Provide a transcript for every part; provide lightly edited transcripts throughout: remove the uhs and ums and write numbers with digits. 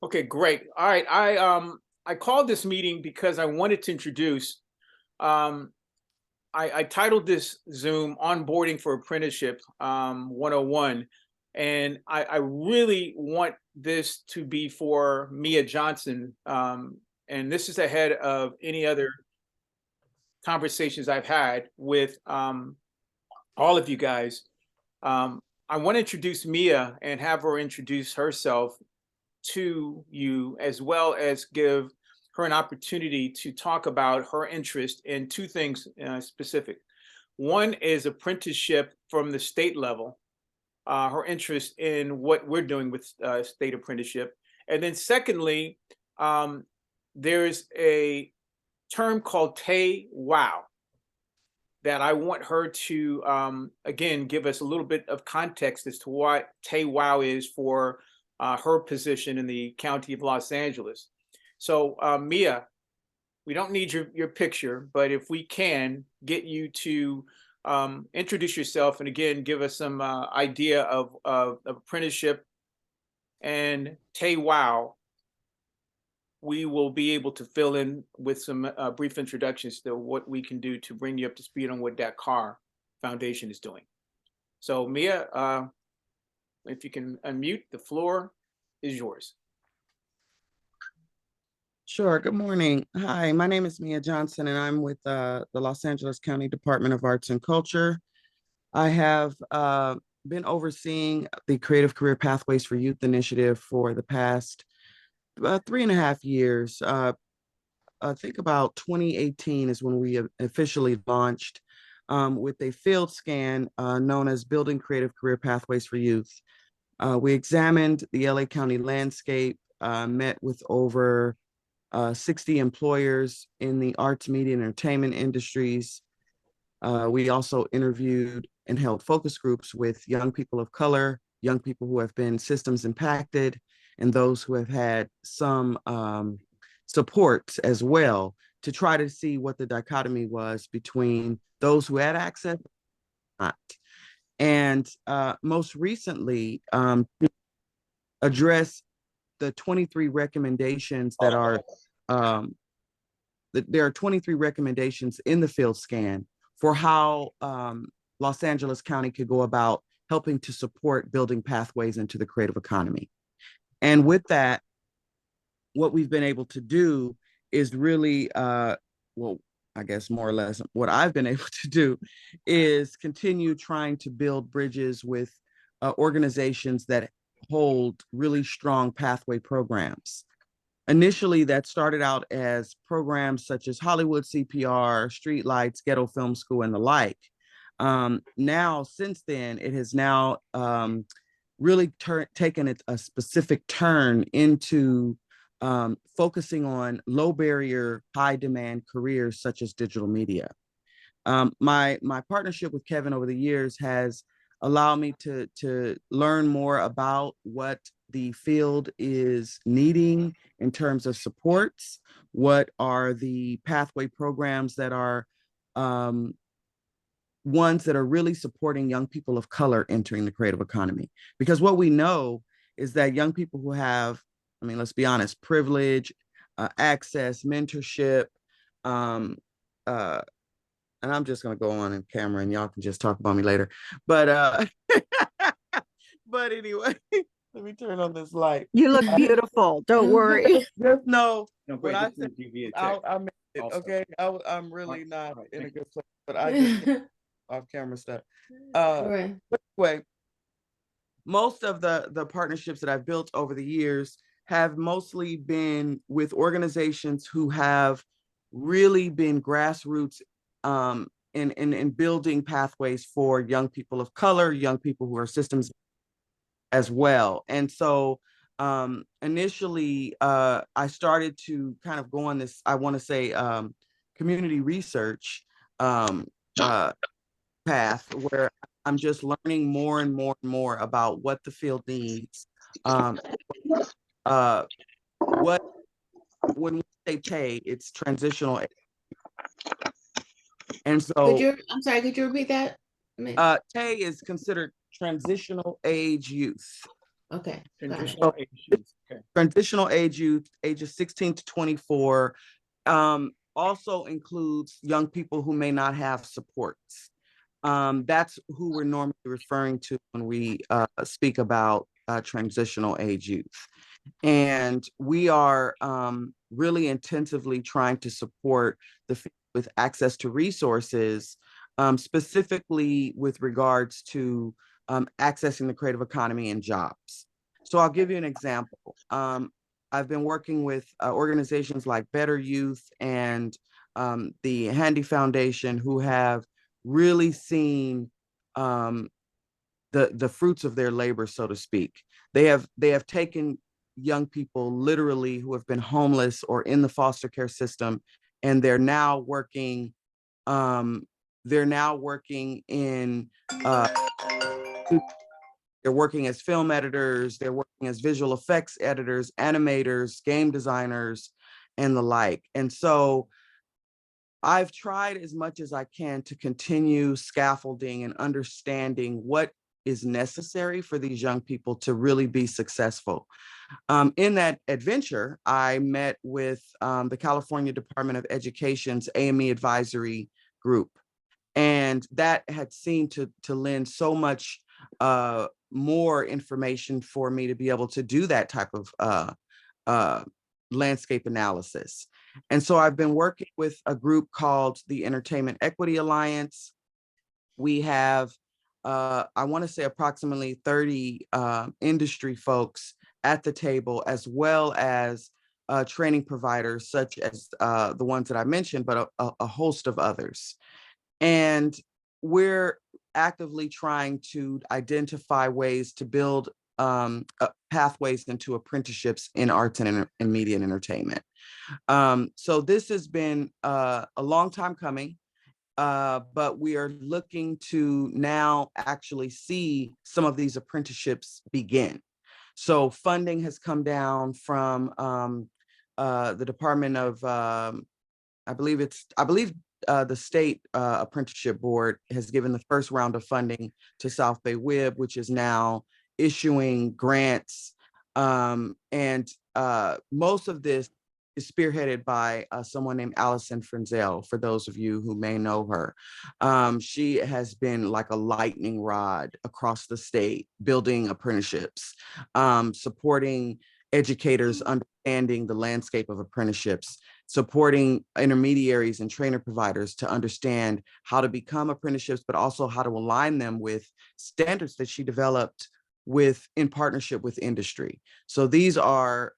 Okay, great. All right. I called this meeting because I wanted to introduce um I titled this Zoom Onboarding for Apprenticeship 101. And I really want this to be for Mia Johnson. And this is ahead of any other conversations I've had with all of you guys. I want to introduce Mia and have her introduce herself to you, as well as give her an opportunity to talk about her interest in two things specific. One is apprenticeship from the state level, her interest in what we're doing with state apprenticeship. And then secondly, um, there's a term called Tay Wow that I want her to, again, give us a little bit of context as to what Tay Wow is for her position in the County of Los Angeles. So, Mia, we don't need your picture, but if we can get you to introduce yourself and again give us some idea of apprenticeship and Tay Wow, we will be able to fill in with some brief introductions to what we can do to bring you up to speed on what that car foundation is doing. So Mia, if you can unmute, the floor is yours. Sure. Good morning. Hi, my name is Mia Johnson, and I'm with the Los Angeles County Department of Arts and Culture. I have been overseeing the Creative Career Pathways for Youth initiative for the past 3.5 years. I think about 2018 is when we officially launched with a field scan known as Building Creative Career Pathways for Youth. We examined the LA County landscape, met with over 60 employers in the arts, media, and entertainment industries. We also interviewed and held focus groups with young people of color, young people who have been systems impacted, and those who have had some support as well, to try to see what the dichotomy was between those who had access and not. And most recently, address the 23 recommendations that are there are 23 recommendations in the field scan for how Los Angeles County could go about helping to support building pathways into the creative economy. And with that, what we've been able to do is really, well, I guess more or less what I've been able to do is continue trying to build bridges with organizations that hold really strong pathway programs. Initially, that started out as programs such as Hollywood CPR, Streetlights, Ghetto Film School, and the like. Now, since then, it has now really taken a specific turn into focusing on low barrier, high demand careers such as digital media. My partnership with Kevin over the years has allowed me to learn more about what the field is needing in terms of supports, what are the pathway programs that are ones that are really supporting young people of color entering the creative economy. Because what we know is that young people who have, I mean, let's be honest, privilege, access, mentorship, and I'm just gonna go on in camera and y'all can just talk about me later. But but anyway, let me turn on this light. You look beautiful. Don't worry. Just know No, when great. I This said is via I'll text make it, also. okay. I'm really not right, in a thank you. good place, but I just can't off camera stuff. Right. Anyway, most of the partnerships that I've built over the years have mostly been with organizations who have really been grassroots in building pathways for young people of color, young people who are systems as well. And so initially, I started to kind of go on this, I want to say, community research path where I'm just learning more and more and more about what the field needs. What when we say pay, it's transitional. And so I'm sorry, could you repeat that? TAY is considered transitional age youth. Okay. Got it. Transitional age youth. Okay. Transitional age youth, ages 16 to 24, also includes young people who may not have supports. That's who we're normally referring to when we speak about transitional age youth. And we are really intensively trying to support the field with access to resources, specifically with regards to accessing the creative economy and jobs. So I'll give you an example. I've been working with organizations like Better Youth and the Handy Foundation, who have really seen the fruits of their labor, so to speak. They have taken young people literally who have been homeless or in the foster care system, and they're now working in they're working as film editors, they're working as visual effects editors, animators, game designers, and the like. And so I've tried as much as I can to continue scaffolding and understanding what is necessary for these young people to really be successful. In that adventure, I met with the California Department of Education's AME advisory group, and that had seemed to lend so much more information for me to be able to do that type of landscape analysis. And so I've been working with a group called the Entertainment Equity Alliance. We have, I want to say, approximately 30 industry folks at the table, as well as training providers such as the ones that I mentioned, but a host of others. And we're actively trying to identify ways to build pathways into apprenticeships in arts and media and entertainment. So this has been a long time coming, but we are looking to now actually see some of these apprenticeships begin. So funding has come down from the Department of, I believe the state apprenticeship board has given the first round of funding to South Bay WIB, which is now issuing grants. And most of this is spearheaded by someone named Allison Frenzel, for those of you who may know her. She has been like a lightning rod across the state, building apprenticeships, supporting educators, understanding the landscape of apprenticeships, supporting intermediaries and trainer providers to understand how to become apprenticeships, but also how to align them with standards that she developed in partnership with industry. So these are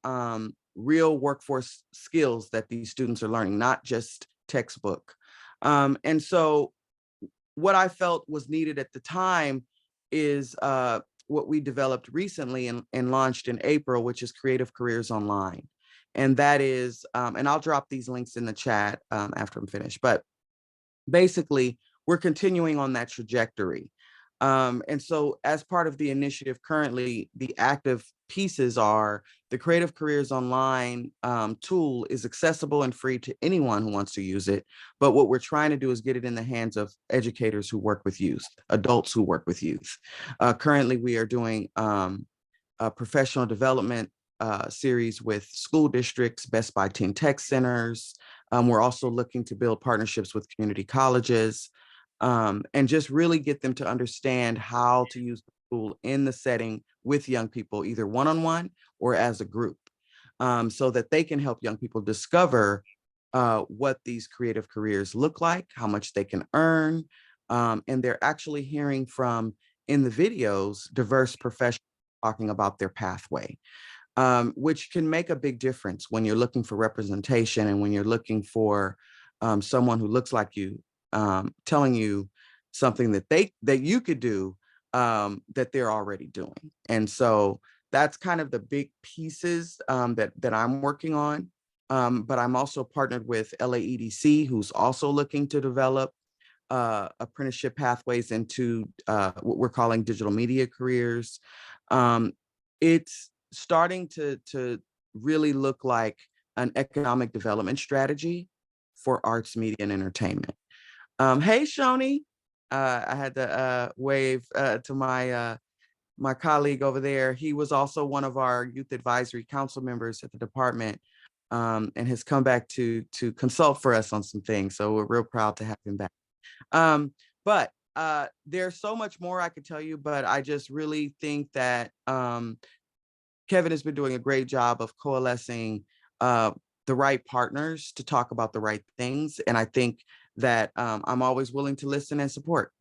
real workforce skills that these students are learning, not just textbook. And so what I felt was needed at the time is what we developed recently and launched in April, which is Creative Careers Online. And that is, and I'll drop these links in the chat after I'm finished, but basically we're continuing on that trajectory. And so as part of the initiative currently, the active pieces are the Creative Careers Online tool is accessible and free to anyone who wants to use it. But what we're trying to do is get it in the hands of educators who work with youth, adults who work with youth. Currently, we are doing a professional development series with school districts, Best Buy Teen Tech Centers. We're also looking to build partnerships with community colleges and just really get them to understand how to use the tool in the setting with young people, either one-on-one or as a group, so that they can help young people discover what these creative careers look like, how much they can earn, and they're actually hearing from, in the videos, diverse professionals talking about their pathway. Which can make a big difference when you're looking for representation and when you're looking for someone who looks like you, telling you something that you could do that they're already doing. And so that's kind of the big pieces that I'm working on. But I'm also partnered with LAEDC, who's also looking to develop apprenticeship pathways into what we're calling digital media careers. It's starting to really look like an economic development strategy for arts, media, and entertainment. Hey, Shoni. I had to wave to my my colleague over there, he was also one of our youth advisory council members at the department, and has come back to consult for us on some things. So we're real proud to have him back. But there's so much more I could tell you, but I just really think that Kevin has been doing a great job of coalescing the right partners to talk about the right things. And I think that I'm always willing to listen and support.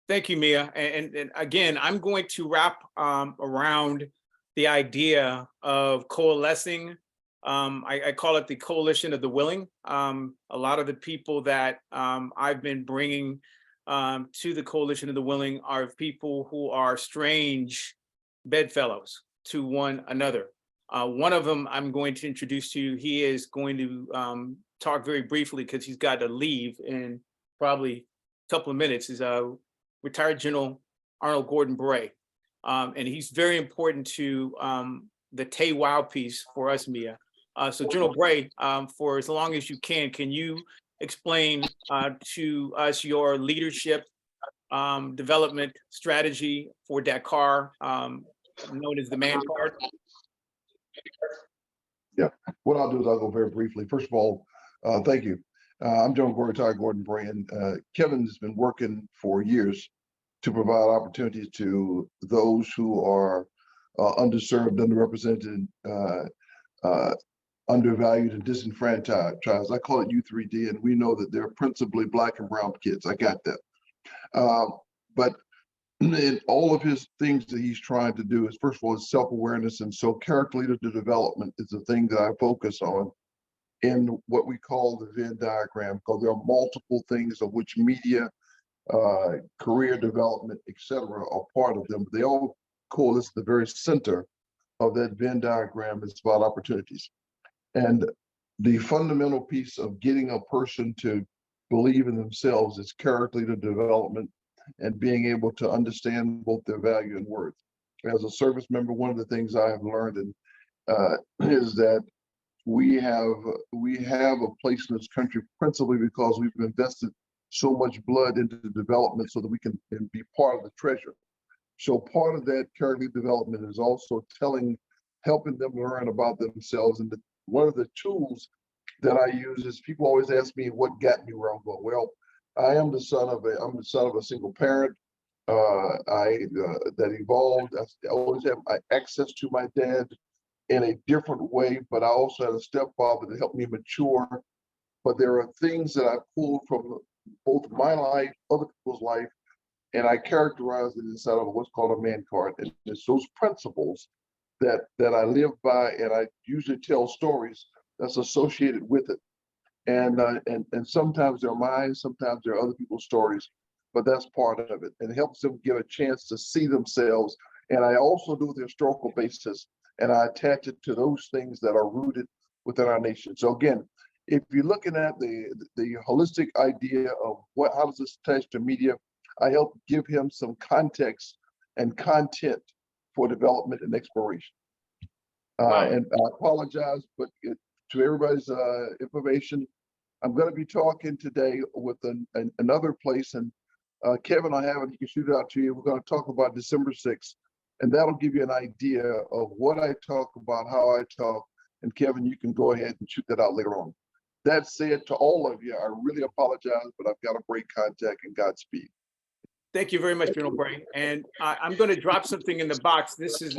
Thank you, Mia. And again, I'm going to wrap around the idea of coalescing. I call it the coalition of the willing. A lot of the people that I've been bringing to the coalition of the willing are people who are strange bedfellows to one another. One of them I'm going to introduce to you. He is going to talk very briefly because he's got to leave in probably a couple of minutes. Is retired General Arnold Gordon Bray. And he's very important to the Tay Wow piece for us, Mia. So General Bray, for as long as you can you explain to us your leadership development strategy for Dakar, known as the Man Card? Yeah, what I'll do is I'll go very briefly. First of all, thank you. I'm General retired Gordon Bray, and Kevin's been working for years to provide opportunities to those who are underserved, underrepresented, undervalued, and disenfranchised. I call it U3D, and we know that they're principally Black and brown kids. I got that. But in all of his things that he's trying to do is, first of all, is self-awareness. And so character leadership development is the thing that I focus on in what we call the Venn diagram, because there are multiple things of which media, career development, etc., are part of them. They all coalesce at the very center of that Venn diagram. Is about opportunities. And the fundamental piece of getting a person to believe in themselves is character leader development and being able to understand both their value and worth. As a service member, one of the things I have learned is that we have a place in this country principally because we've invested so much blood into the development so that we can be part of the treasure. So part of that character development is also helping them learn about themselves. And one of the tools that I use is, people always ask me what got me where I'm going. Well, I'm the son of a single parent. That evolved. I always have access to my dad in a different way, but I also had a stepfather that helped me mature. But there are things that I pulled from both my life, other people's life, and I characterize it inside of what's called a man card. And it's those principles that I live by, and I usually tell stories that's associated with it. And sometimes they're mine, sometimes they're other people's stories, but that's part of it. And it helps them get a chance to see themselves. And I also do the historical basis, and I attach it to those things that are rooted within our nation. So again, if you're looking at the holistic idea of how does this attach to media, I help give him some context and content for development and exploration. Wow. And I apologize, but to everybody's information, I'm going to be talking today with another place, and Kevin, I have it. He can shoot it out to you. We're going to talk about December 6th, and that'll give you an idea of what I talk about, how I talk. And Kevin, you can go ahead and shoot that out later on. That said, to all of you, I really apologize, but I've got to break contact, and Godspeed. Thank you very much, General Bray. And I'm going to drop something in the box. This is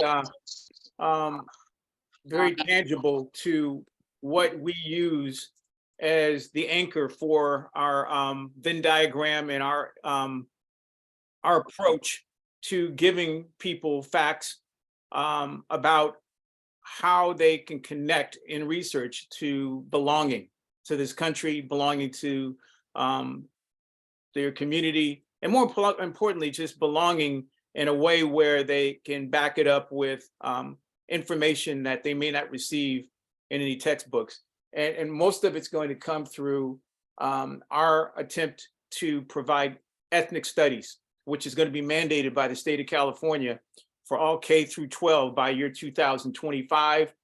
very tangible to what we use as the anchor for our Venn diagram and our approach to giving people facts about how they can connect in research to belonging to this country, belonging to their community, and more importantly, just belonging in a way where they can back it up with information that they may not receive in any textbooks. And most of it's going to come through our attempt to provide ethnic studies, which is going to be mandated by the state of California for all K through 12 by year 2025.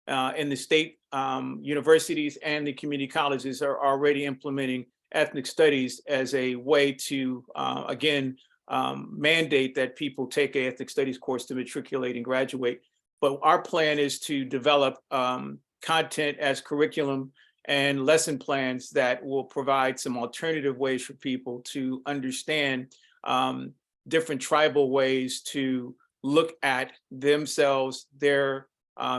And the state universities and the community colleges are already implementing ethnic studies as a way to, again, mandate that people take an ethnic studies course to matriculate and graduate. But our plan is to develop content as curriculum and lesson plans that will provide some alternative ways for people to understand different tribal ways to look at themselves, their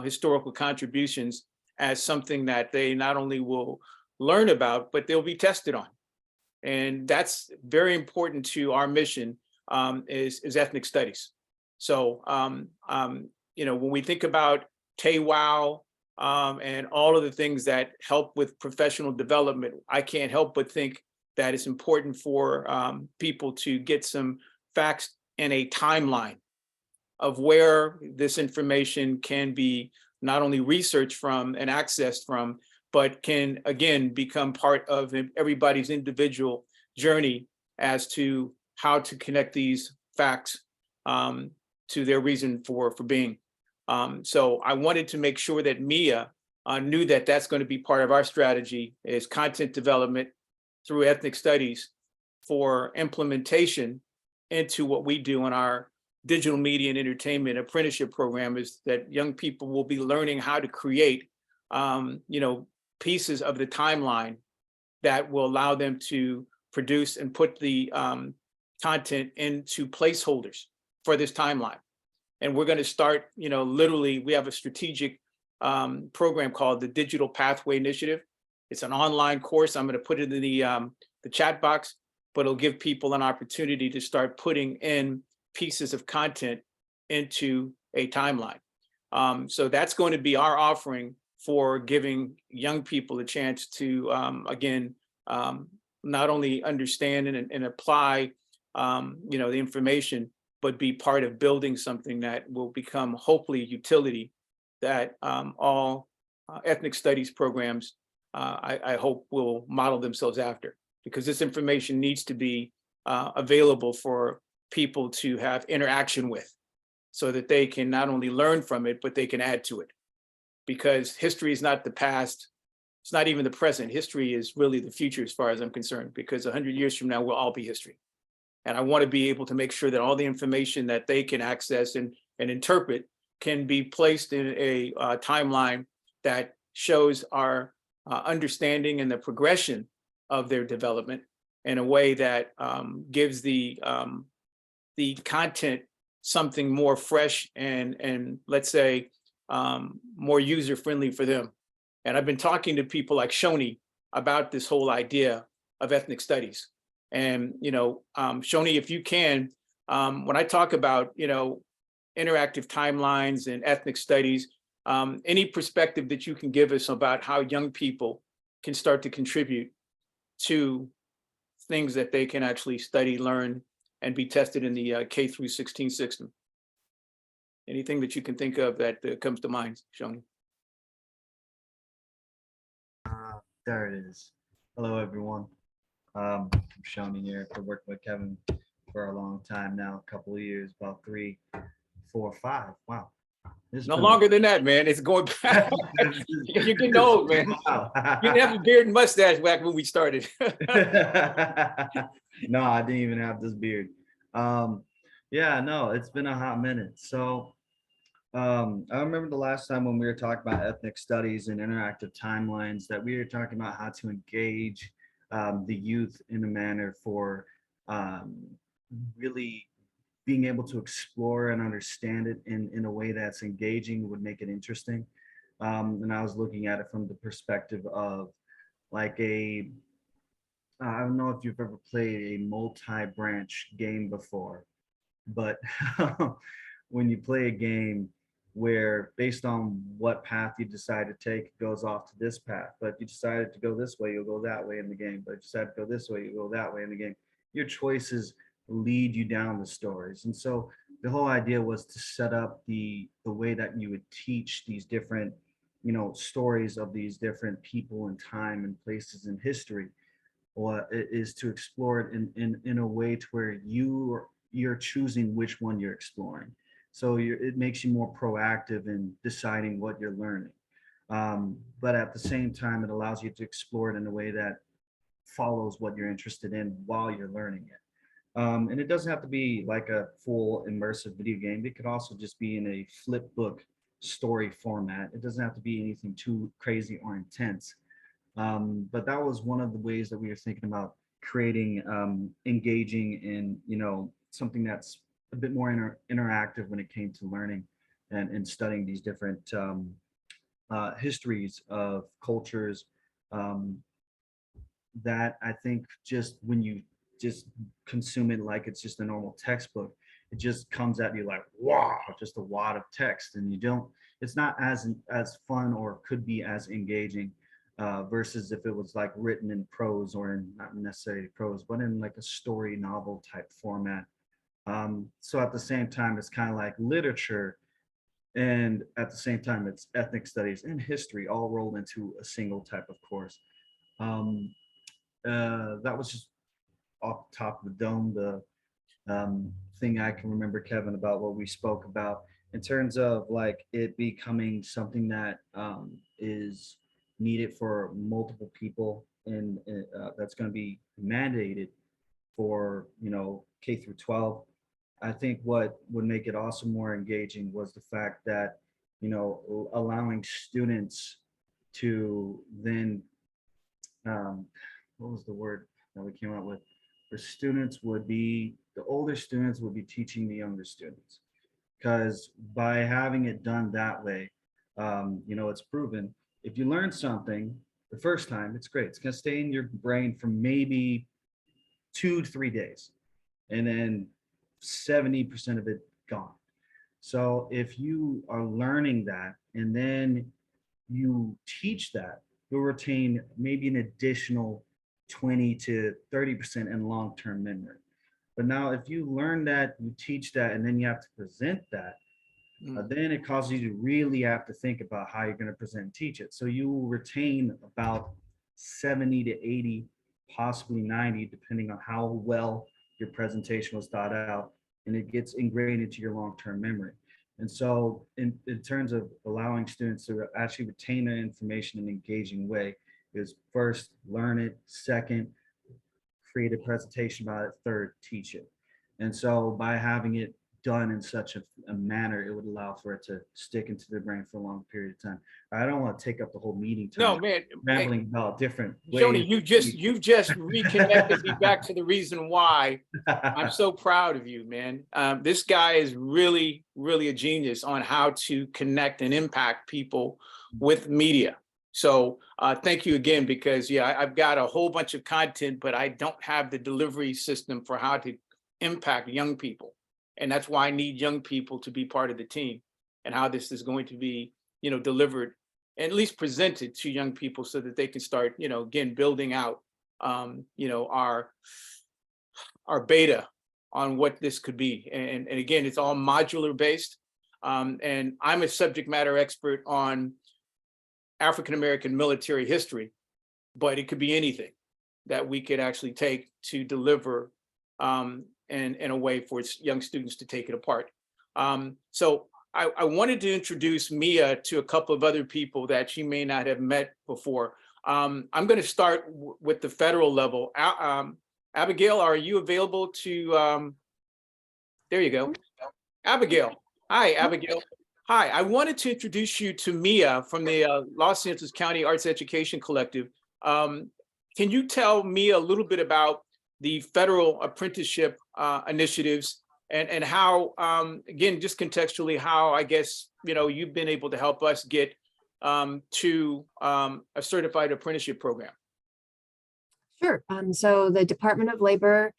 historical contributions, as something that they not only will learn about, but they'll be tested on. And that's very important to our mission, is ethnic studies. So, when we think about TAWOW and all of the things that help with professional development, I can't help but think that it's important for people to get some facts and a timeline of where this information can be not only researched from and accessed from, but can again become part of everybody's individual journey as to how to connect these facts to their reason for being. So I wanted to make sure that Mia knew that that's going to be part of our strategy, is content development through ethnic studies for implementation into what we do in our digital media and entertainment apprenticeship program, is that young people will be learning how to create, pieces of the timeline that will allow them to produce and put the content into placeholders for this timeline. And we're going to start, literally, we have a strategic program called the Digital Pathway Initiative. It's an online course. I'm going to put it in the chat box, but it'll give people an opportunity to start putting in pieces of content into a timeline. So that's going to be our offering for giving young people a chance to, not only understand and apply, the information, but be part of building something that will become hopefully a utility that all ethnic studies programs, I hope, will model themselves after, because this information needs to be available for people to have interaction with, so that they can not only learn from it, but they can add to it. Because history is not the past, it's not even the present. History is really the future as far as I'm concerned, because 100 years from now, we'll all be history. And I want to be able to make sure that all the information that they can access and interpret can be placed in a timeline that shows our understanding and the progression of their development in a way that gives the content something more fresh and let's say more user-friendly for them. And I've been talking to people like Shoni about this whole idea of ethnic studies. And, Shoni, if you can, when I talk about, interactive timelines and ethnic studies, any perspective that you can give us about how young people can start to contribute to things that they can actually study, learn, and be tested in the K through 16 system. Anything that you can think of that comes to mind, Shoni? There it is. Hello, everyone. I'm Shoni here. I've worked with Kevin for a long time now, a couple of years, about 3, 4, 5. Wow. No longer than that, man. It's going back. You're getting old, man. Wow. You didn't have a beard and mustache back when we started. No, I didn't even have this beard. Yeah, no, it's been a hot minute. So I remember the last time when we were talking about ethnic studies and interactive timelines, that we were talking about how to engage the youth in a manner for really being able to explore and understand it in a way that's engaging, would make it interesting. And I was looking at it from the perspective of like I don't know if you've ever played a multi-branch game before, but when you play a game where based on what path you decide to take, it goes off to this path. But if you decided to go this way, you'll go that way in the game. But if you decide to go this way, you go that way in the game. Your choices lead you down the stories. And so the whole idea was to set up the way that you would teach these different, stories of these different people and time and places in history, or is to explore it in a way to where you're choosing which one you're exploring. So it makes you more proactive in deciding what you're learning. But at the same time, it allows you to explore it in a way that follows what you're interested in while you're learning it. And it doesn't have to be like a full immersive video game. It could also just be in a flip book story format. It doesn't have to be anything too crazy or intense. But that was one of the ways that we were thinking about creating engaging in, something that's a bit more interactive when it came to learning and studying these different histories of cultures, that I think just when you just consume it like it's just a normal textbook, it just comes at you like, wow, just a wad of text, and it's not as fun or could be as engaging versus if it was like written in prose, or in not necessarily prose, but in like a story novel type format. So at the same time, it's kind of like literature, and at the same time, it's ethnic studies and history all rolled into a single type of course. That was just off the top of the dome, the thing I can remember, Kevin, about what we spoke about in terms of like it becoming something that is needed for multiple people, and that's going to be mandated for K through 12. I think what would make it also more engaging was the fact that allowing students to then what was the word that we came up with? The older students would be teaching the younger students, because by having it done that way, it's proven if you learn something the first time, it's great. It's going to stay in your brain for maybe 2 to 3 days, and then 70% of it gone. So if you are learning that and then you teach that, you'll retain maybe an additional 20 to 30% in long-term memory. But now if you learn that, you teach that, and then you have to present that, then it causes you to really have to think about how you're going to present and teach it. So you will retain about 70 to 80, possibly 90, depending on how well your presentation was thought out, and it gets ingrained into your long-term memory. And so in terms of allowing students to actually retain that information in an engaging way, is first, learn it. Second, create a presentation about it. Third, teach it. And so by having it done in such a manner, it would allow for it to stick into the brain for a long period of time. I don't want to take up the whole meeting time. No, man. Rambling about different ways. Joni, you've just reconnected me back to the reason why I'm so proud of you, man. This guy is really, really a genius on how to connect and impact people with media. So thank you again, because I've got a whole bunch of content, but I don't have the delivery system for how to impact young people. And that's why I need young people to be part of the team, and how this is going to be, delivered, and at least presented to young people, so that they can start, again, building out, our beta on what this could be. And again, it's all modular based. And I'm a subject matter expert on African-American military history, but it could be anything that we could actually take to deliver and in a way for young students to take it apart. So I wanted to introduce Mia to a couple of other people that she may not have met before. I'm going to start with the federal level. Abigail, are you available to, there you go. Abigail. Hi, Abigail. Hi, I wanted to introduce you to Mia from the Los Angeles County Arts Education Collective. Can you tell Mia a little bit about the federal apprenticeship initiatives, and how, again, just contextually, how I guess, you've been able to help us get to a certified apprenticeship program? Sure. So the Department of Labor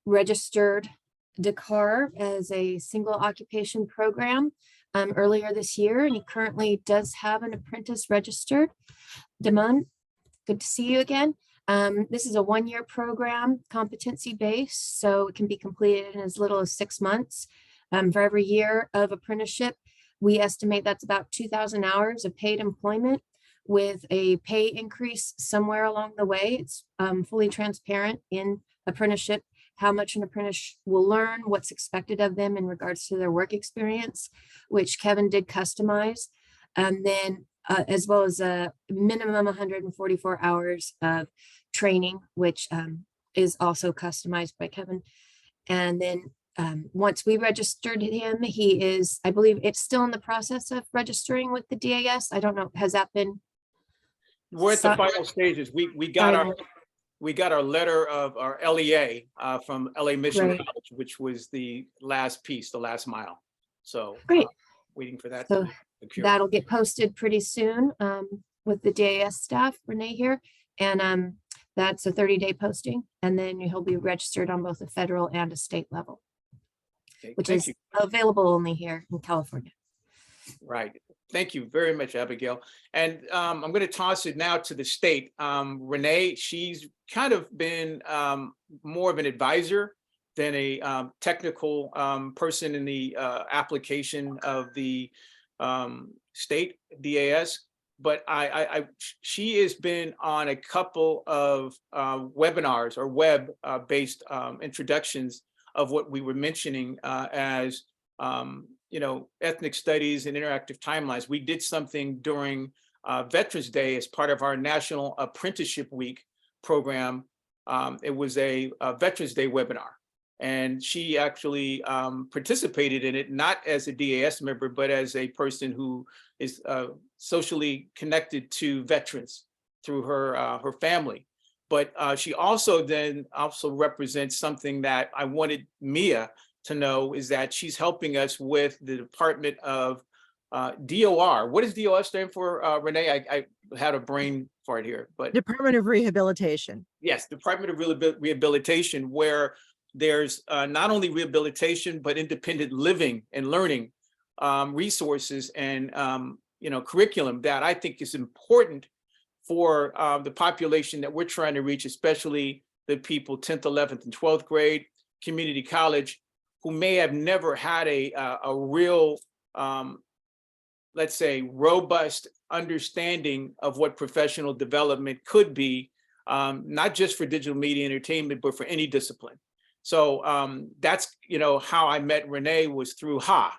registered DECAR as a single occupation program earlier this year, and he currently does have an apprentice registered. Damon, good to see you again. This is a one-year program, competency-based, so it can be completed in as little as 6 months. For every year of apprenticeship, we estimate that's about 2,000 hours of paid employment, with a pay increase somewhere along the way. It's fully transparent in apprenticeship, how much an apprentice will learn, what's expected of them in regards to their work experience, which Kevin did customize. And then as well as a minimum 144 hours of training, which is also customized by Kevin. And then once we registered him, he is, I believe it's still in the process of registering with the DAS. I don't know, has that been? We're at the So- final stages. Final. We got our letter of our LEA from LA Mission Great. College, which was the last piece, the last mile. So Great. waiting for that. So to occur. that'll get posted pretty soon with the DAS staff, Renee here. And that's a 30-day posting. And then he'll be registered on both a federal and a state level, Okay, which thank is you. available only here in California. Right. Thank you very much, Abigail. And I'm going to toss it now to the state. Renee, she's kind of been more of an advisor than a technical person in the application of the state DAS. But she has been on a couple of webinars or web-based introductions of what we were mentioning as ethnic studies and interactive timelines. We did something during Veterans Day as part of our National Apprenticeship Week program. It was a Veterans Day webinar, and she actually participated in it, not as a DAS member, but as a person who is socially connected to veterans through her family. But she also represents something that I wanted Mia to know, is that she's helping us with the Department of DOR. What does DOR stand for, Renee? I had a brain fart here, but Department of Rehabilitation. yes, Department of Rehabilitation, where there's not only rehabilitation, but independent living and learning resources and curriculum that I think is important for the population that we're trying to reach, especially the people 10th, 11th, and 12th grade, community college, who may have never had a real, let's say, robust understanding of what professional development could be, not just for digital media entertainment, but for any discipline. So that's, how I met Renee, was through Ha.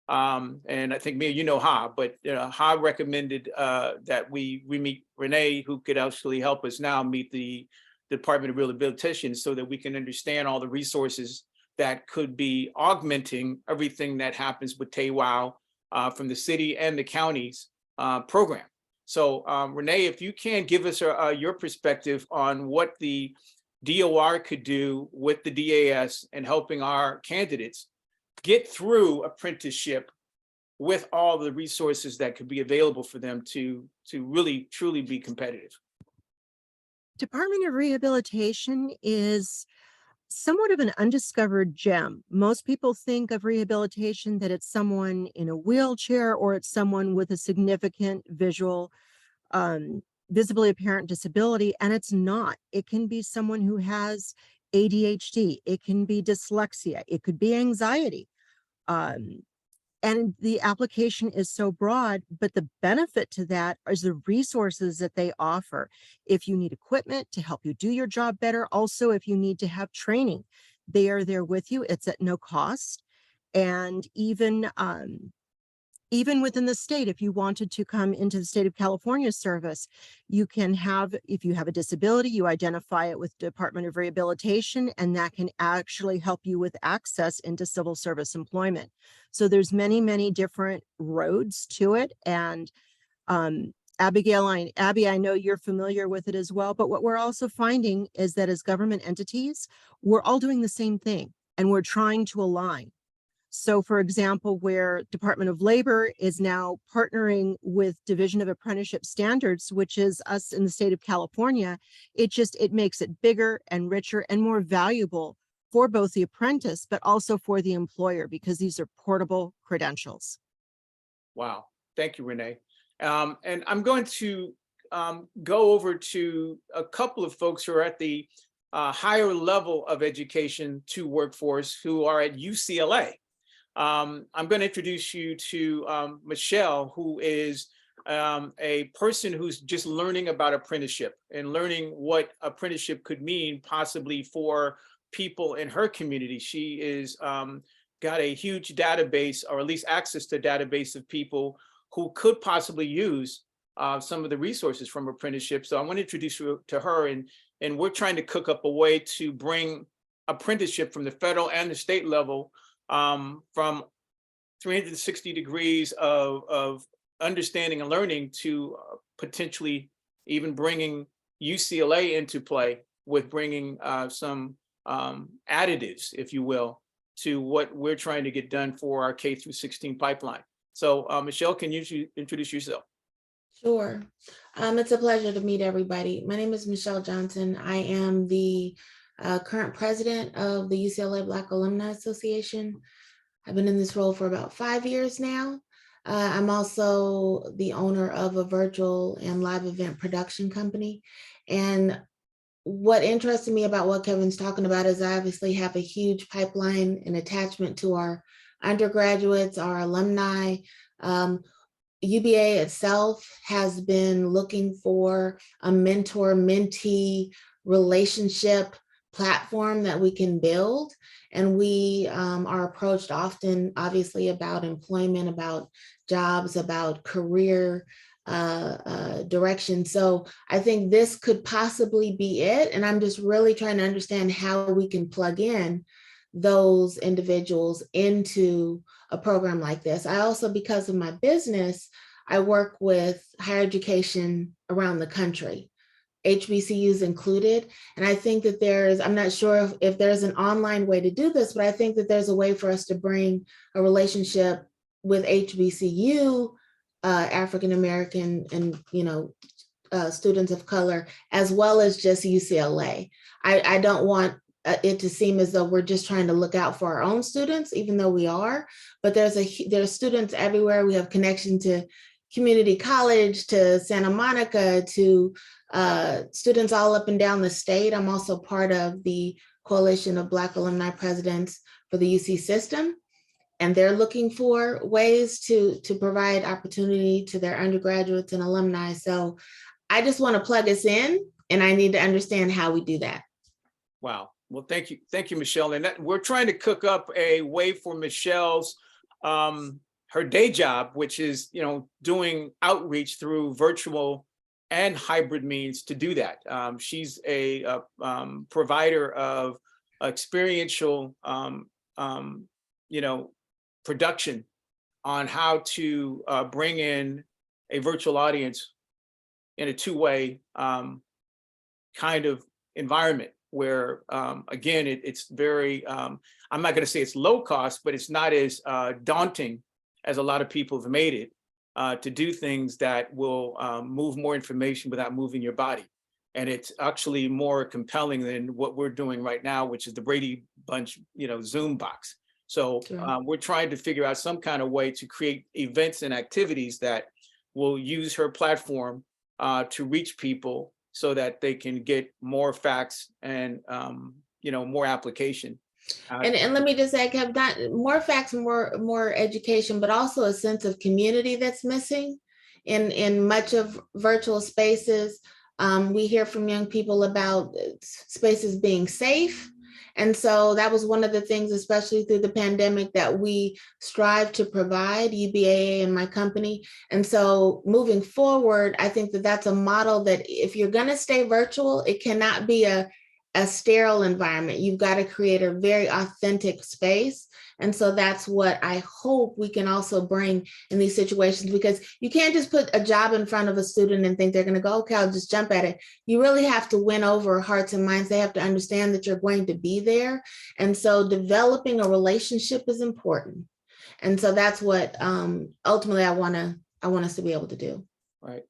And I think, Mia, Ha, but Ha recommended that we meet Renee, who could actually help us now meet the Department of Rehabilitation, so that we can understand all the resources that could be augmenting everything that happens with TAWOW from the city and the county's program. So Renee, if you can give us your perspective on what the DOR could do with the DAS and helping our candidates get through apprenticeship with all the resources that could be available for them to really, truly be competitive. Department of Rehabilitation is somewhat of an undiscovered gem. Most people think of rehabilitation that it's someone in a wheelchair or it's someone with a significant visibly apparent disability, and it's not. It can be someone who has ADHD, it can be dyslexia, it could be anxiety. And the application is so broad, but the benefit to that is the resources that they offer. If you need equipment to help you do your job better, also if you need to have training, they are there with you. It's at no cost. And even within the state, if you wanted to come into the state of California service, you can have, if you have a disability, you identify it with Department of Rehabilitation, and that can actually help you with access into civil service employment. So there's many, many different roads to it. And Abby, I know you're familiar with it as well, but what we're also finding is that as government entities, we're all doing the same thing, and we're trying to align. So for example, where Department of Labor is now partnering with Division of Apprenticeship Standards, which is us in the state of California, it makes it bigger and richer and more valuable for both the apprentice, but also for the employer, because these are portable credentials. Wow. Thank you, Renee. And I'm going to go over to a couple of folks who are at the higher level of education to workforce, who are at UCLA. I'm going to introduce you to Michelle, who is a person who's just learning about apprenticeship and learning what apprenticeship could mean possibly for people in her community. She is got a huge database, or at least access to a database of people who could possibly use some of the resources from apprenticeship. So I want to introduce you to her, and we're trying to cook up a way to bring apprenticeship from the federal and the state level, from 360 degrees of understanding and learning to potentially even bringing UCLA into play with bringing some additives, if you will, to what we're trying to get done for our K through 16 pipeline. So Michelle, can you introduce yourself? Sure. It's a pleasure to meet everybody. My name is Michelle Johnson. I am the current president of the UCLA Black Alumni Association. I've been in this role for about 5 years now. I'm also the owner of a virtual and live event production company. And what interested me about what Kevin's talking about is I obviously have a huge pipeline and attachment to our undergraduates, our alumni. UBA itself has been looking for a mentor-mentee relationship platform that we can build. And we are approached often, obviously, about employment, about jobs, about career direction. So I think this could possibly be it. And I'm just really trying to understand how we can plug in those individuals into a program like this. I also, because of my business, I work with higher education around the country, HBCUs included. And I think that I'm not sure if there's an online way to do this, but I think that there's a way for us to bring a relationship with HBCU, African-American and, students of color, as well as just UCLA. I don't want it to seem as though we're just trying to look out for our own students, even though we are, but there's students everywhere. We have connection to community college, to Santa Monica, to students all up and down the state. I'm also part of the Coalition of Black Alumni Presidents for the UC system, and they're looking for ways to provide opportunity to their undergraduates and alumni. So I just want to plug us in, and I need to understand how we do that. Wow. Well, thank you, Michelle. And we're trying to cook up a way for Michelle's her day job, which is doing outreach through virtual and hybrid means to do that. She's a provider of experiential production on how to bring in a virtual audience in a two-way kind of environment where, again, it's very, I'm not going to say it's low cost, but it's not as daunting as a lot of people have made it to do things that will move more information without moving your body. And it's actually more compelling than what we're doing right now, which is the Brady Bunch, Zoom box. So we're trying to figure out some kind of way to create events and activities that will use her platform to reach people so that they can get more facts and more application. And let me just say, Kev, not more facts, more education, but also a sense of community that's missing in much of virtual spaces. We hear from young people about spaces being safe. And so that was one of the things, especially through the pandemic, that we strive to provide, UBAA and my company. And so moving forward, I think that that's a model that if you're going to stay virtual, it cannot be a sterile environment. You've got to create a very authentic space. And so that's what I hope we can also bring in these situations, because you can't just put a job in front of a student and think they're going to go, okay, I'll just jump at it. You really have to win over hearts and minds. They have to understand that you're going to be there. And so developing a relationship is important. And so that's what ultimately I want us to be able to do. Right.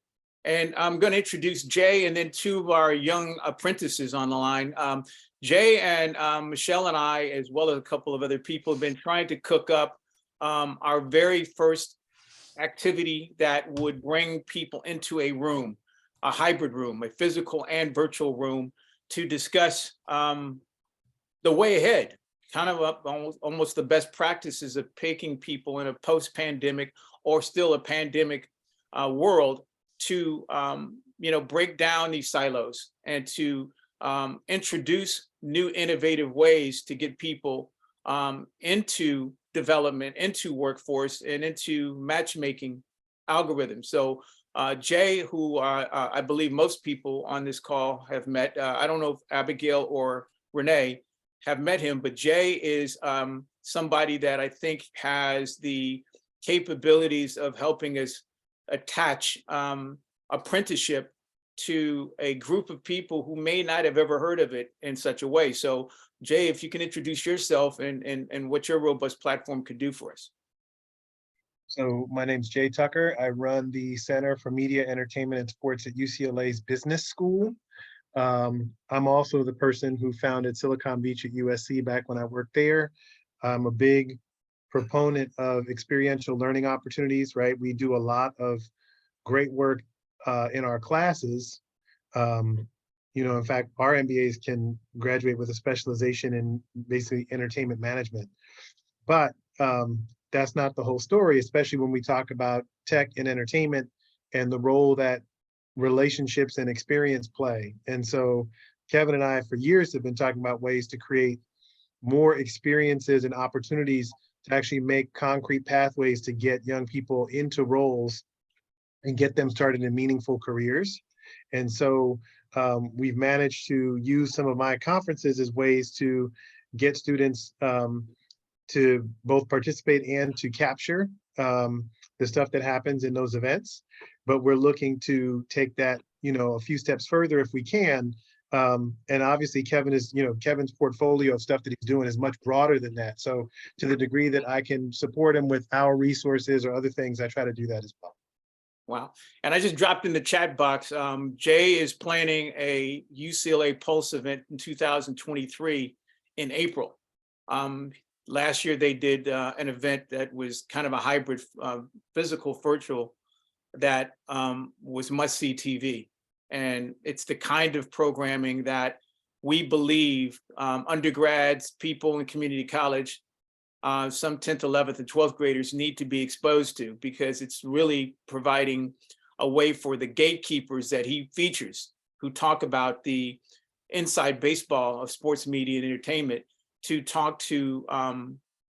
And I'm going to introduce Jay and then two of our young apprentices on the line. Jay and Michelle and I, as well as a couple of other people, have been trying to cook up our very first activity that would bring people into a room, a hybrid room, a physical and virtual room, to discuss the way ahead, kind of almost the best practices of taking people in a post-pandemic or still a pandemic world to break down these silos and to introduce new innovative ways to get people into development, into workforce, and into matchmaking algorithms. So Jay, who I believe most people on this call have met, I don't know if Abigail or Renee, have met him, but Jay is somebody that I think has the capabilities of helping us attach apprenticeship to a group of people who may not have ever heard of it in such a way. So Jay, if you can introduce yourself and what your robust platform could do for us. So my name's Jay Tucker. I run the Center for Media, Entertainment, and Sports at UCLA's Business School. I'm also the person who founded Silicon Beach at USC back when I worked there. I'm a big proponent of experiential learning opportunities, right? We do a lot of great work in our classes. In fact, our MBAs can graduate with a specialization in basically entertainment management. But that's not the whole story, especially when we talk about tech and entertainment and the role that relationships and experience play. And so Kevin and I for years have been talking about ways to create more experiences and opportunities to actually make concrete pathways to get young people into roles and get them started in meaningful careers. And so we've managed to use some of my conferences as ways to get students to both participate and to capture the stuff that happens in those events. But we're looking to take that, a few steps further if we can. And obviously Kevin's portfolio of stuff that he's doing is much broader than that. So to the degree that I can support him with our resources or other things, I try to do that as well. Wow. And I just dropped in the chat box. Jay is planning a UCLA Pulse event in 2023 in April. Last year they did an event that was kind of a hybrid physical virtual that was must-see TV. And it's the kind of programming that we believe undergrads, people in community college, some 10th, 11th, and 12th graders need to be exposed to, because it's really providing a way for the gatekeepers that he features, who talk about the inside baseball of sports media and entertainment, to talk to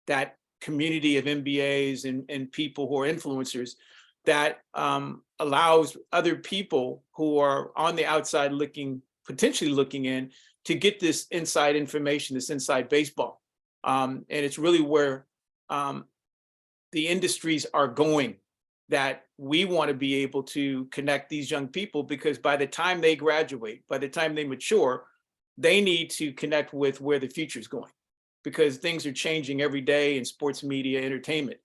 that community of MBAs and people who are influencers that allows other people who are on the outside potentially looking in, to get this inside information, this inside baseball. And it's really where the industries are going, that we want to be able to connect these young people, because by the time they graduate, by the time they mature, they need to connect with where the future is going, because things are changing every day in sports media entertainment.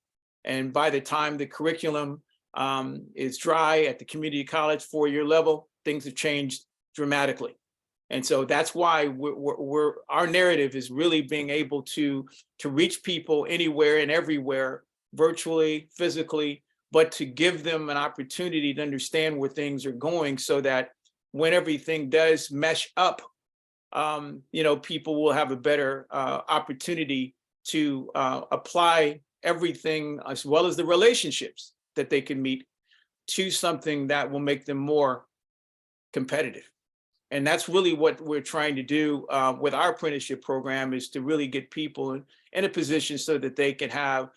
And by the time the curriculum is dry at the community college 4-year level, things have changed dramatically. And so that's why our narrative is really being able to reach people anywhere and everywhere, virtually, physically, but to give them an opportunity to understand where things are going, so that when everything does mesh up, people will have a better opportunity to apply everything, as well as the relationships that they can meet, to something that will make them more competitive. And that's really what we're trying to do with our apprenticeship program, is to really get people in a position so that they can have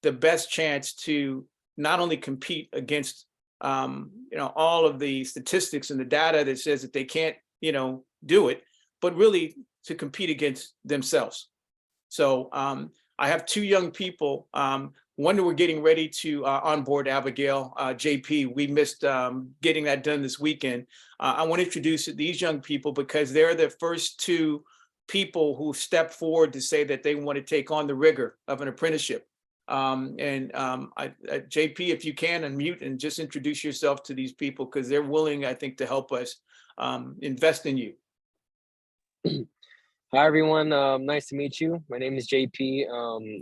the best chance to not only compete against all of the statistics and the data that says that they can't do it, but really to compete against themselves. So I have 2 young people. One that we're getting ready to onboard, Abigail, JP. We missed getting that done this weekend. I want to introduce these young people because they're the first 2 people who stepped forward to say that they want to take on the rigor of an apprenticeship. JP, if you can, unmute and just introduce yourself to these people, because they're willing, I think, to help us invest in you. Hi, everyone. Nice to meet you. My name is JP.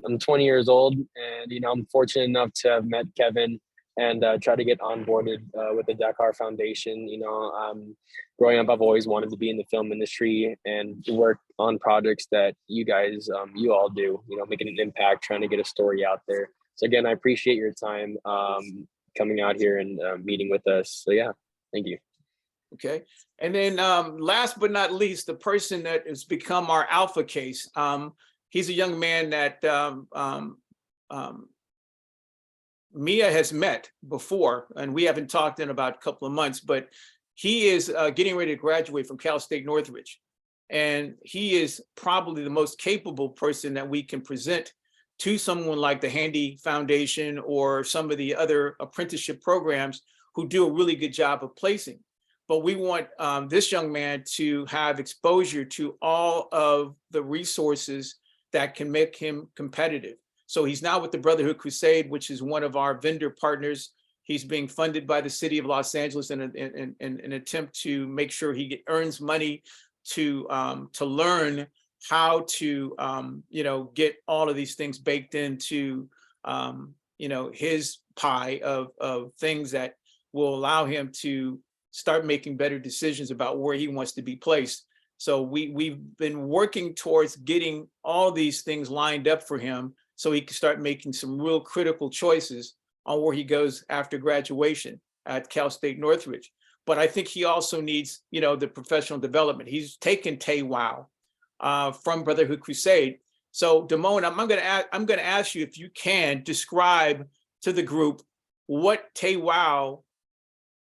I'm 20 years old, and I'm fortunate enough to have met Kevin and try to get onboarded with the Dakar Foundation. Growing up, I've always wanted to be in the film industry and work on projects that you guys, you all do. Making an impact, trying to get a story out there. So again, I appreciate your time coming out here and meeting with us. So yeah, thank you. Okay. And then last but not least, the person that has become our alpha case. He's a young man that Mia has met before, and we haven't talked in about a couple of months, but he is getting ready to graduate from Cal State Northridge. And he is probably the most capable person that we can present to someone like the Handy Foundation or some of the other apprenticeship programs who do a really good job of placing. But we want this young man to have exposure to all of the resources that can make him competitive. So he's now with the Brotherhood Crusade, which is one of our vendor partners. He's being funded by the city of Los Angeles in an attempt to make sure he earns money to learn how to get all of these things baked into his pie of things that will allow him to start making better decisions about where he wants to be placed. So we've been working towards getting all these things lined up for him so he can start making some real critical choices on where he goes after graduation at Cal State Northridge. But I think he also needs, the professional development. He's taken TAWOW from Brotherhood Crusade. So Damone, I'm going to ask you if you can describe to the group what TAWOW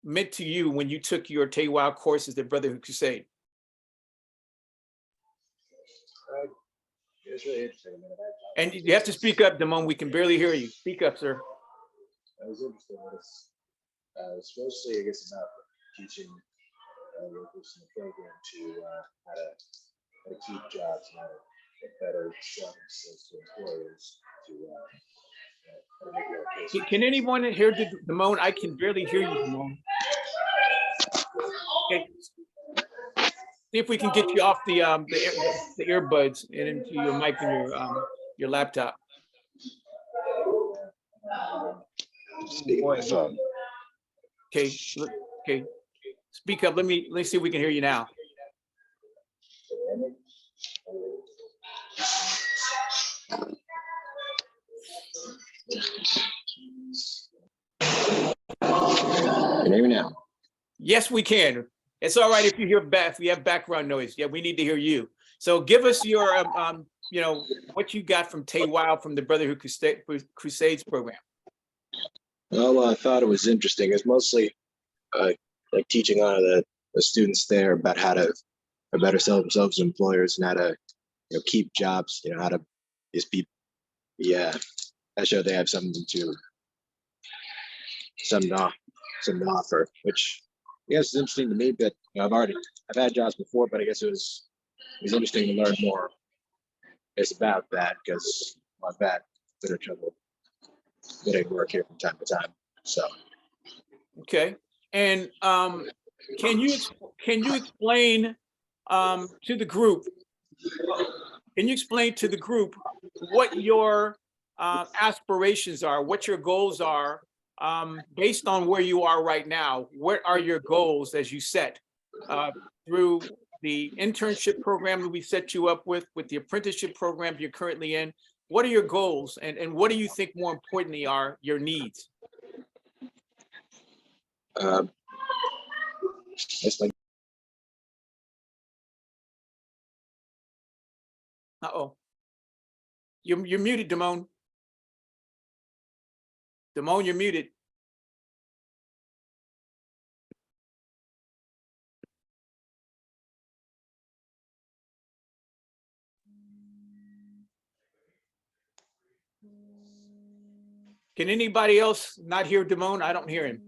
meant to you when you took your TAWOW courses at Brotherhood Crusade. It was really interesting. And you have to speak up, Damone. We can barely hear you. Speak up, sir. It was interesting. It's mostly, I guess, about teaching workers in the program to how to keep jobs and how to get better selling skills to employers to how to make relocations. Can anyone hear Damone? I can barely hear you, Damone. Okay. See if we can get you off the earbuds and into your mic and your laptop. Okay, okay. Speak up. Let me see if we can hear you now. Can you hear me now? Yes, we can. It's all right if you have background noise. Yeah, we need to hear you. So give us your, what you got from TAWOW from the Brotherhood Crusades program. Well, I thought it was interesting. It's mostly like teaching the students there about how to better sell themselves to employers and how to keep jobs. How to just be that show they have something to offer, which I guess is interesting to me. But I've had jobs before, but I guess it was interesting to learn more. It's about that because I've had a bit of trouble getting work here from time to time. So okay, and can you explain to the group? Can you explain to the group what your aspirations are, what your goals are, based on where you are right now? What are your goals as you set through the internship program that we set you up with the apprenticeship program you're currently in? What are your goals, and what do you think more importantly are your needs? it's like Uh-oh. You're muted, Damone. Damone, you're muted. Can anybody else not hear Damone? I don't hear him.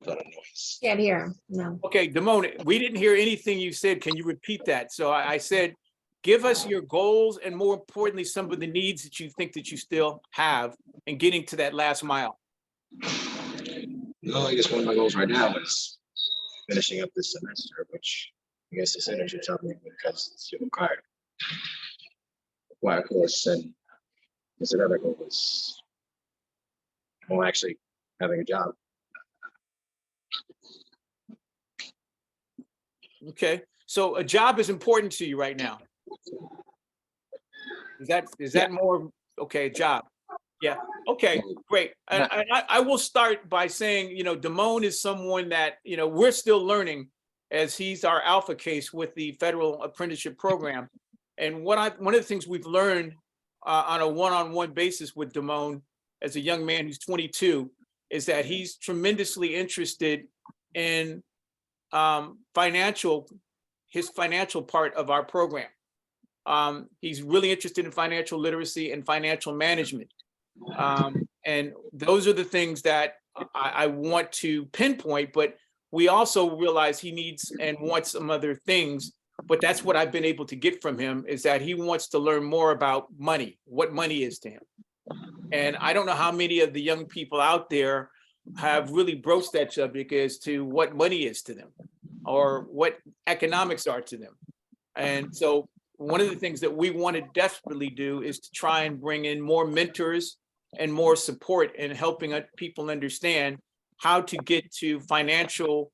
a lot of noise. Can't hear him, no. Okay, Damone, we didn't hear anything you said. Can you repeat that? So I said, give us your goals and more importantly, some of the needs that you think that you still have in getting to that last mile. Well, I guess one of my goals right now is finishing up this semester, which I guess this internship's helping me because it's required course, and there's another goal is actually having a job. Okay, so a job is important to you right now. Is that more okay? Job, yeah. Okay, great. And I will start by saying, Damone is someone that we're still learning, as he's our alpha case with the federal apprenticeship program. And one of the things we've learned on a one-on-one basis with Damone, as a young man who's 22, is that he's tremendously interested in his financial part of our program. He's really interested in financial literacy and financial management. And those are the things that I want to pinpoint, but we also realize he needs and wants some other things. But that's what I've been able to get from him, is that he wants to learn more about money, what money is to him. And I don't know how many of the young people out there have really broached that subject as to what money is to them or what economics are to them. And so one of the things that we want to desperately do is to try and bring in more mentors and more support in helping people understand how to get to financial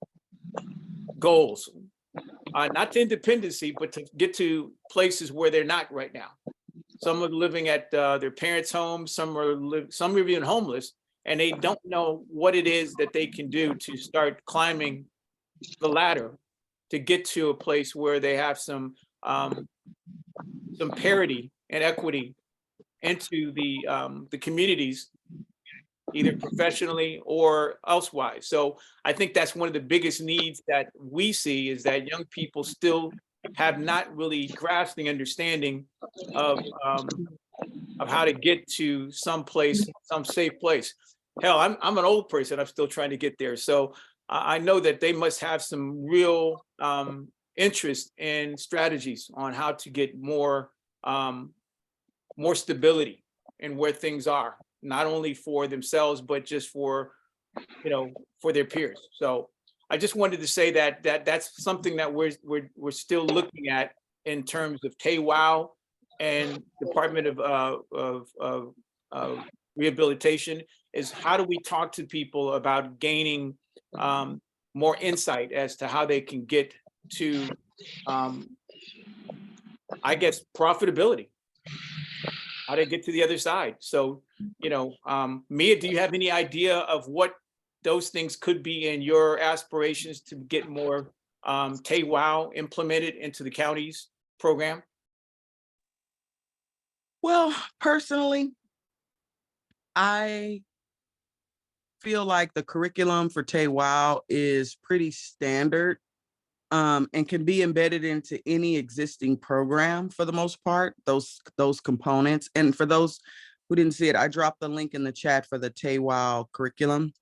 goals, not to independency, but to get to places where they're not right now. Some are living at their parents' homes, some are even homeless, and they don't know what it is that they can do to start climbing the ladder to get to a place where they have some parity and equity into the communities, either professionally or elsewise. So I think that's one of the biggest needs that we see, is that young people still have not really grasped the understanding of how to get to some place, some safe place. Hell, I'm an old person. I'm still trying to get there. So I know that they must have some real interest in strategies on how to get more stability in where things are, not only for themselves, but just for, for their peers. So I just wanted to say that that's something that we're still looking at in terms of TAWOW and Department of Rehabilitation, is how do we talk to people about gaining more insight as to how they can get to, I guess, profitability, how to get to the other side. So, Mia, do you have any idea of what those things could be in your aspirations to get more TAWOW implemented into the county's program? Well, personally, I feel like the curriculum for TAWOW is pretty standard, and can be embedded into any existing program for the most part, those components. And for those who didn't see it, I dropped the link in the chat for the TAWOW curriculum,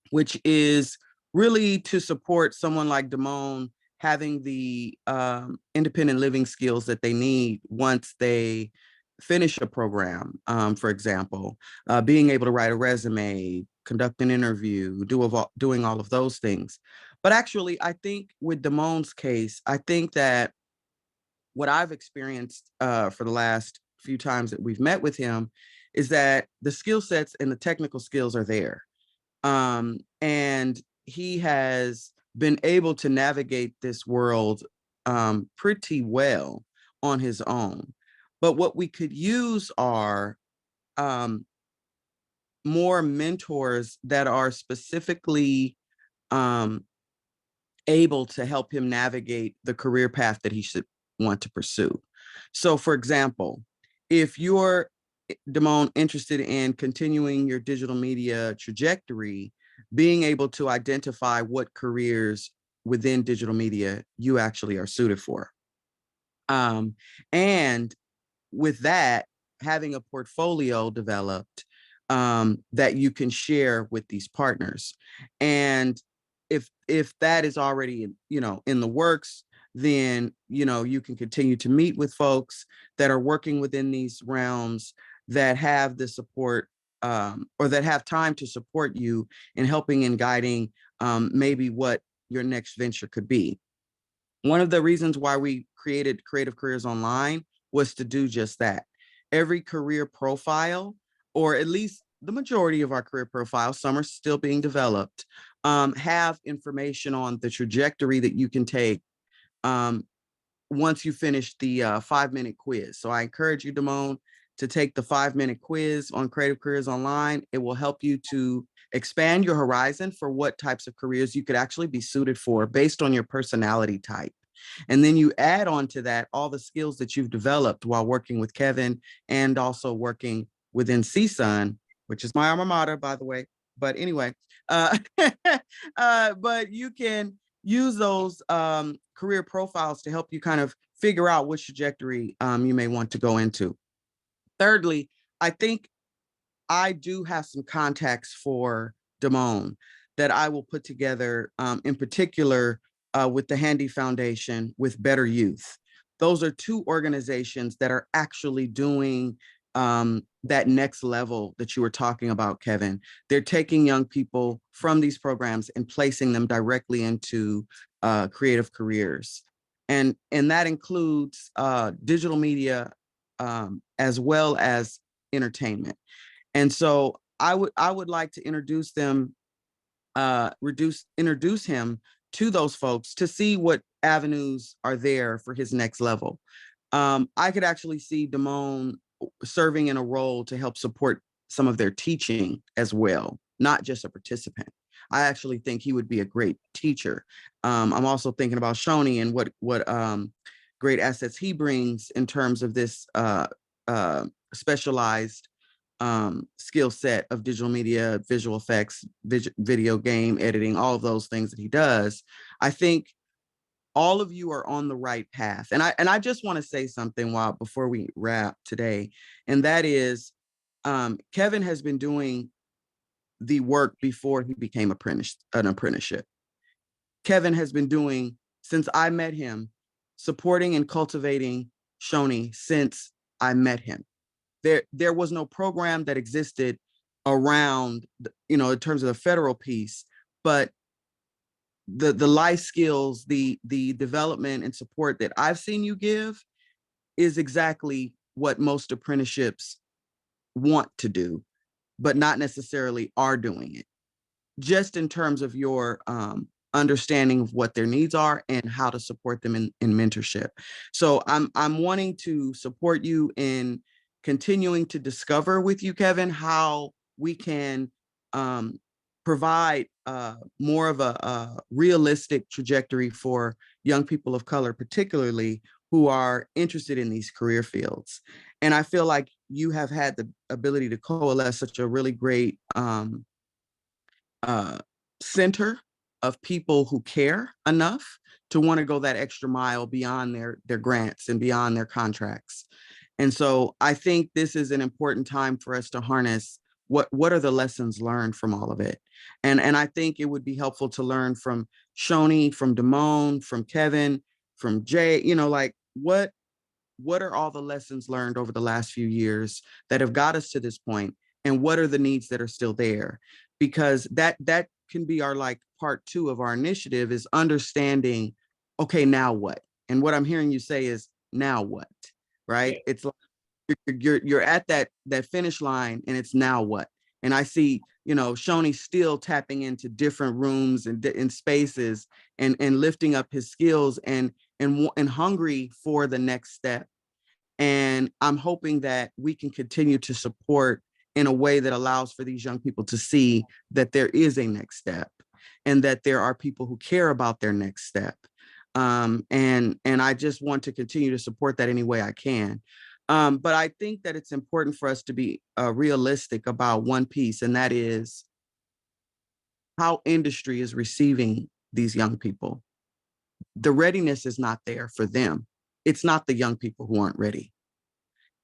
which is really to support someone like Damone having the independent living skills that they need once they finish a program. For example, being able to write a resume, conduct an interview, doing all of those things. But actually, I think with Damone's case, I think that what I've experienced for the last few times that we've met with him is that the skill sets and the technical skills are there. And he has been able to navigate this world pretty well on his own. But what we could use are more mentors that are specifically able to help him navigate the career path that he should want to pursue. So for example, if you're, Damone, interested in continuing your digital media trajectory, being able to identify what careers within digital media you actually are suited for. And with that, having a portfolio developed that you can share with these partners. And if that is already, in the works, then, you can continue to meet with folks that are working within these realms that have the support or that have time to support you in helping and guiding maybe what your next venture could be. One of the reasons why we created Creative Careers Online was to do just that. Every career profile, or at least the majority of our career profiles, some are still being developed, have information on the trajectory that you can take once you finish the 5-minute quiz. So I encourage you, Damone, to take the 5-minute quiz on Creative Careers Online. It will help you to expand your horizon for what types of careers you could actually be suited for based on your personality type. And then you add on to that all the skills that you've developed while working with Kevin and also working within CSUN, which is my alma mater, by the way. But anyway, but you can use those career profiles to help you kind of figure out which trajectory you may want to go into. Thirdly, I think I do have some contacts for Damone that I will put together, in particular with the Handy Foundation, with Better Youth. Those are two organizations that are actually doing that next level that you were talking about, Kevin. They're taking young people from these programs and placing them directly into creative careers. And that includes digital media as well as entertainment. And so I would like to introduce them, introduce him to those folks to see what avenues are there for his next level. I could actually see Damone serving in a role to help support some of their teaching as well, not just a participant. I actually think he would be a great teacher. I'm also thinking about Shoni and what great assets he brings in terms of this specialized skill set of digital media, visual effects, video game editing, all of those things that he does. I think all of you are on the right path. And I just want to say something before we wrap today. And that is, Kevin has been doing the work before he became an apprenticeship. Kevin has been doing, since I met him, supporting and cultivating Shoni since I met him. There was no program that existed around, in terms of the federal piece, but the life skills, the development and support that I've seen you give is exactly what most apprenticeships want to do, but not necessarily are doing it. Just in terms of your understanding of what their needs are and how to support them in mentorship. So I'm wanting to support you in continuing to discover with you, Kevin, how we can provide more of a realistic trajectory for young people of color, particularly who are interested in these career fields. And I feel like you have had the ability to coalesce such a really great center of people who care enough to want to go that extra mile beyond their grants and beyond their contracts. And so I think this is an important time for us to harness what are the lessons learned from all of it. And I think it would be helpful to learn from Shoni, from Damone, from Kevin, from Jay, like what are all the lessons learned over the last few years that have got us to this point, and what are the needs that are still there? Because that can be our part 2 of our initiative, is understanding, okay, now what? And what I'm hearing you say is, now what, right? Yeah. It's like you're at that finish line, and it's now what? And I see, Shoni still tapping into different rooms and in spaces and lifting up his skills and hungry for the next step. And I'm hoping that we can continue to support in a way that allows for these young people to see that there is a next step and that there are people who care about their next step. And I just want to continue to support that any way I can. But I think that it's important for us to be realistic about one piece, and that is how industry is receiving these young people. The readiness is not there for them. It's not the young people who aren't ready.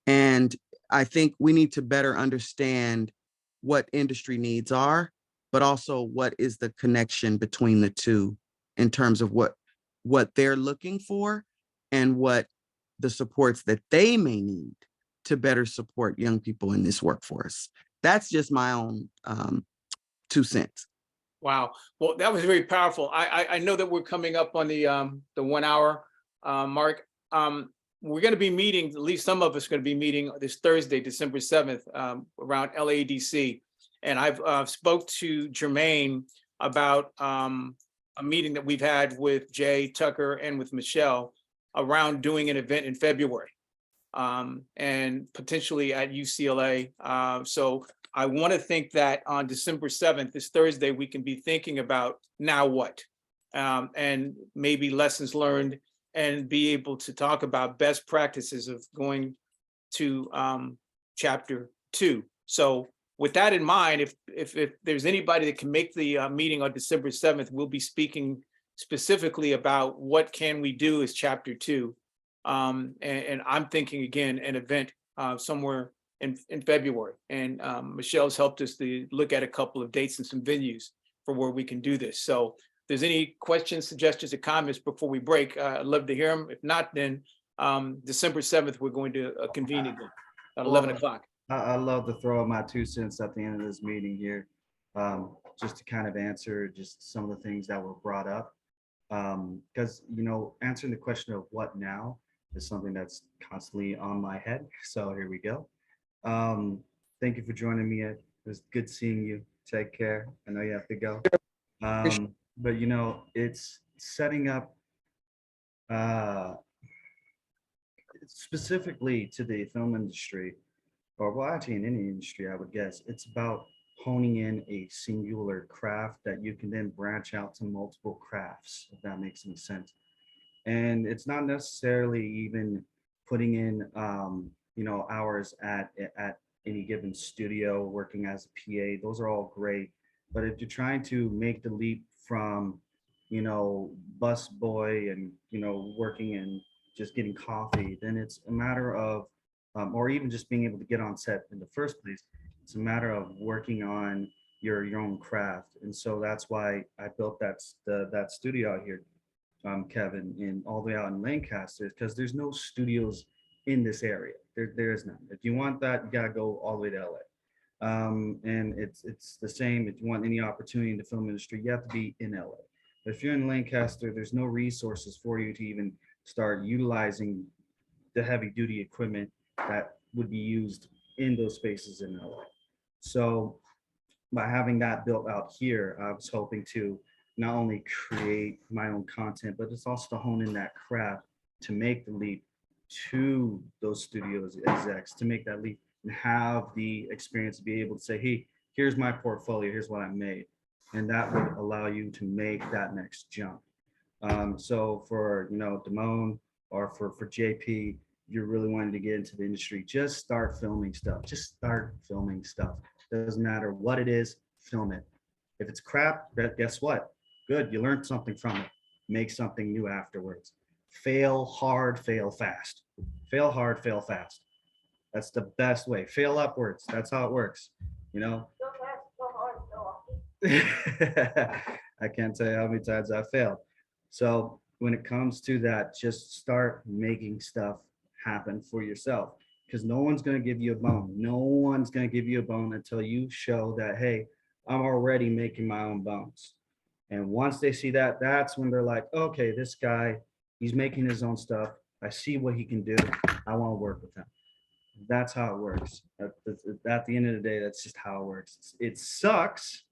And I think we need to better understand what industry needs are, but also what is the connection between the two in terms of what they're looking for and what the supports that they may need to better support young people in this workforce. That's just my own 2 cents. Wow. Well, that was very powerful. I know that we're coming up on the 1 hour mark. We're going to be meeting, at least some of us are going to be meeting this Thursday, December 7th, around LADC. And I've spoke to Jermaine about a meeting that we've had with Jay Tucker and with Michelle around doing an event in February and potentially at UCLA. So I want to think that on December 7th, this Thursday, we can be thinking about now what, and maybe lessons learned, and be able to talk about best practices of going to chapter 2. So with that in mind, if there's anybody that can make the meeting on December 7th, we'll be speaking specifically about what can we do as chapter 2. And I'm thinking again, an event somewhere in February. And Michelle's helped us to look at a couple of dates and some venues for where we can do this. So if there's any questions, suggestions, or comments before we break, I'd love to hear them. If not, then December 7th, we're going to convene again at 11 o'clock. I love to throw my 2 cents at the end of this meeting here, just to kind of answer just some of the things that were brought up. Because, you know, answering the question of what now is something that's constantly on my head. So here we go. Thank you for joining me. It was good seeing you. Take care. I know you have to go. But, you know, it's setting up specifically to the film industry, or well, actually in any industry, I would guess. It's about honing in a singular craft that you can then branch out to multiple crafts, if that makes any sense. And it's not necessarily even putting in, you know, hours at any given studio, working as a PA. Those are all great. But if you're trying to make the leap from, you know, bus boy and, you know, working and just getting coffee, then it's a matter of, or even just being able to get on set in the first place. It's a matter of working on your own craft. And so that's why I built that studio out here, Kevin, in all the way out in Lancaster, because there's no studios in this area. There is none. If you want that, you gotta go all the way to LA. And it's the same. If you want any opportunity in the film industry, you have to be in LA. But if you're in Lancaster, there's no resources for you to even start utilizing the heavy duty equipment that would be used in those spaces in LA. So by having that built out here, I was hoping to not only create my own content, but it's also to hone in that craft to make the leap to those studios execs, to make that leap and have the experience to be able to say, hey, here's my portfolio, here's what I made. And that would allow you to make that next jump. So for, you know, Damone or for JP, if you're really wanting to get into the industry, just start filming stuff. Just start filming stuff. Doesn't matter what it is, film it. If it's crap, guess what? Good, you learned something from it. Make something new afterwards. Fail hard, fail fast. Fail hard, fail fast. That's the best way. Fail upwards. That's how it works. You know? I can't tell you how many times I failed. So when it comes to that, just start making stuff happen for yourself, because no one's going to give you a bone. No one's going to give you a bone until you show that, hey, I'm already making my own bones. And once they see that, that's when they're like, okay, this guy, he's making his own stuff. I see what he can do. I want to work with him. That's how it works. At the end of the day, that's just how it works. It sucks,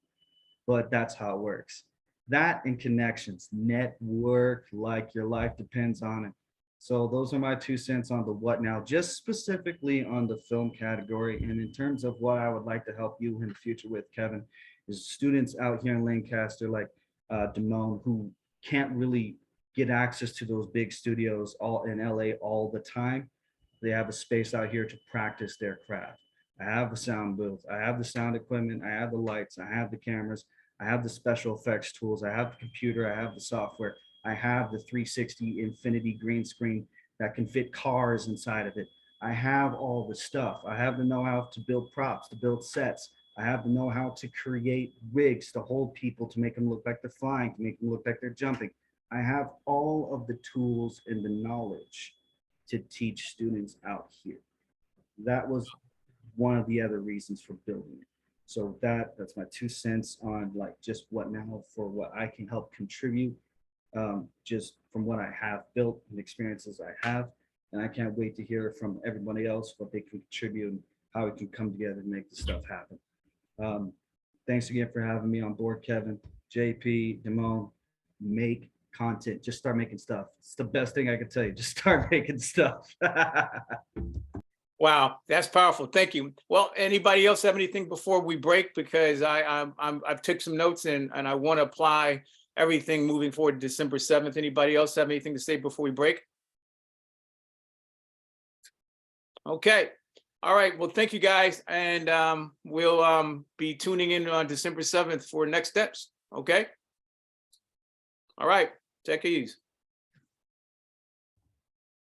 but that's how it works. That and connections, network like your life depends on it. So those are my 2 cents on the what now, just specifically on the film category. And in terms of what I would like to help you in the future with, Kevin, is students out here in Lancaster like Damone, who can't really get access to those big studios all in LA all the time. They have a space out here to practice their craft. I have the sound booth, I have the sound equipment, I have the lights, I have the cameras, I have the special effects tools, I have the computer, I have the software, I have the 360 infinity green screen that can fit cars inside of it. I have all the stuff. I have the know-how to build props, to build sets. I have the know-how to create rigs to hold people, to make them look like they're flying, to make them look like they're jumping. I have all of the tools and the knowledge to teach students out here. That was one of the other reasons for building it. So that's my 2 cents on like just what now for what I can help contribute, just from what I have built and experiences I have. And I can't wait to hear from everybody else what they can contribute and how we can come together and make this stuff happen. Thanks again for having me on board, Kevin, JP, Damone. Make content. Just start making stuff. It's the best thing I can tell you. Just start making stuff. Wow, that's powerful. Thank you. Well, anybody else have anything before we break? Because I've took some notes and I want to apply everything moving forward to December 7th. Anybody else have anything to say before we break? Okay. All right. Well, thank you guys. And we'll be tuning in on December 7th for next steps. Okay. All right. Take it easy.